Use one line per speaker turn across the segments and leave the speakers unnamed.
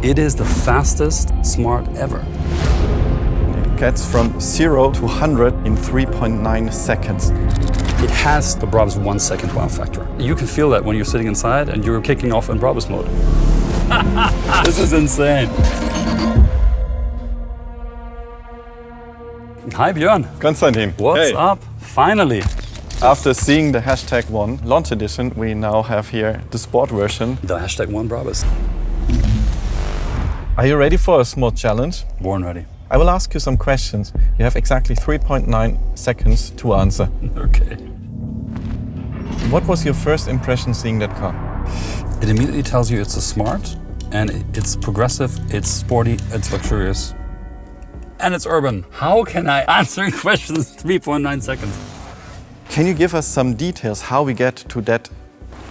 It is the fastest Smart ever.
It gets from 0 to 100 in 3.9 seconds.
It has the Brabus 1 second wow factor. You can feel that when you're sitting inside and you're kicking off in Brabus mode. This is insane. Hi Björn.
Konstantin.
What's up? Finally.
After seeing the #1 launch edition, we now have here the sport version.
The #1 Brabus.
Are you ready for a small challenge?
Born ready.
I will ask you some questions. You have exactly 3.9 seconds to answer.
Okay.
What was your first impression seeing that car?
It immediately tells you it's a Smart, and it's progressive, it's sporty, it's luxurious, and it's urban. How can I answer questions in 3.9 seconds?
Can you give us some details how we get to that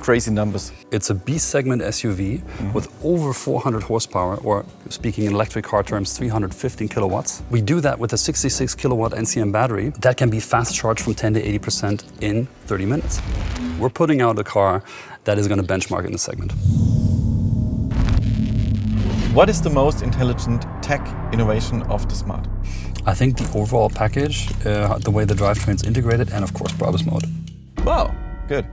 crazy numbers?
It's a B-segment SUV with over 400 horsepower, or speaking in electric car terms, 315 kilowatts. We do that with a 66 kilowatt NCM battery that can be fast charged from 10 to 80% in 30 minutes. We're putting out a car that is going to benchmark in the segment.
What is the most intelligent tech innovation of the Smart?
I think the overall package, the way the drivetrain's integrated, and of course Brabus mode.
Wow, good.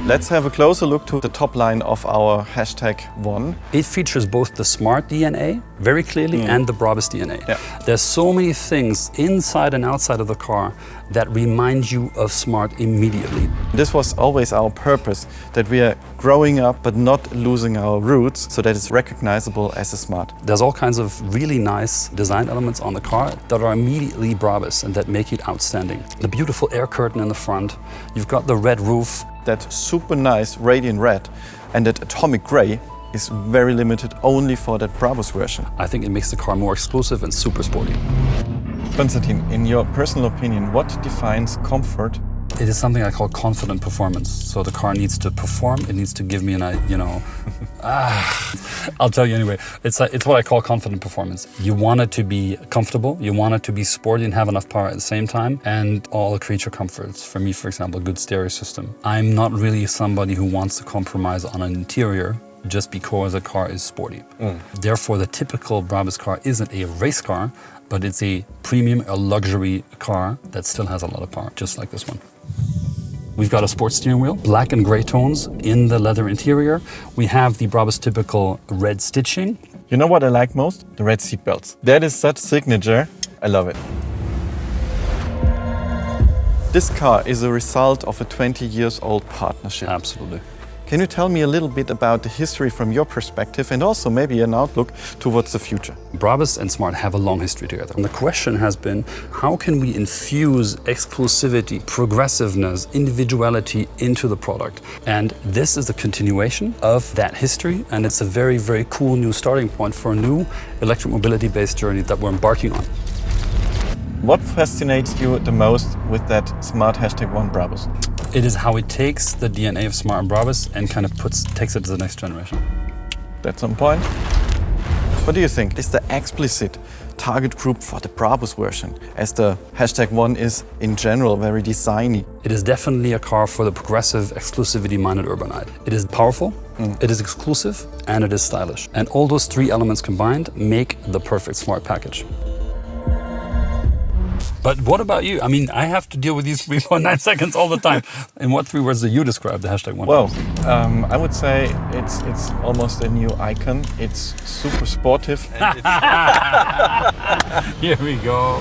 Let's have a closer look to the top line of our #1.
It features both the Smart DNA very clearly and the Brabus DNA.
Yeah.
There's so many things inside and outside of the car that remind you of Smart immediately.
This was always our purpose, that we are growing up but not losing our roots, so that it's recognizable as a Smart.
There's all kinds of really nice design elements on the car that are immediately Brabus and that make it outstanding. The beautiful air curtain in the front, you've got the red roof.
That super nice radiant red and that atomic gray is very limited only for that Brabus version.
I think it makes the car more exclusive and super sporty.
Konstantin, in your personal opinion, what defines comfort?
It is something I call confident performance. So the car needs to perform, it needs to give me I'll tell you anyway. It's what I call confident performance. You want it to be comfortable, you want it to be sporty and have enough power at the same time, and all the creature comforts. For me, for example, a good stereo system. I'm not really somebody who wants to compromise on an interior just because a car is sporty. Therefore, the typical Brabus car isn't a race car, but it's a premium, a luxury car that still has a lot of power, just like this one. We've got a sports steering wheel, black and gray tones in the leather interior. We have the Brabus typical red stitching.
You know what I like most? The red seat belts. That is such signature. I love it. This car is a result of a 20 years old partnership.
Absolutely.
Can you tell me a little bit about the history from your perspective and also maybe an outlook towards the future?
Brabus and Smart have a long history together. And the question has been, how can we infuse exclusivity, progressiveness, individuality into the product? And this is a continuation of that history, and it's a very, very cool new starting point for a new electric mobility-based journey that we're embarking on.
What fascinates you the most with that Smart #1 Brabus?
It is how it takes the DNA of Smart and Brabus and kind of takes it to the next generation.
That's on point. What do you think? Is the explicit target group for the Brabus version, as the #1 is in general very designy?
It is definitely a car for the progressive, exclusivity-minded urbanite. It is powerful, it is exclusive, and it is stylish. And all those three elements combined make the perfect Smart package. But what about you? I mean, I have to deal with these 3.9 seconds all the time. In what 3 words do you describe the #1?
Well, I would say it's almost a new icon. It's super sportive. And
Here we go.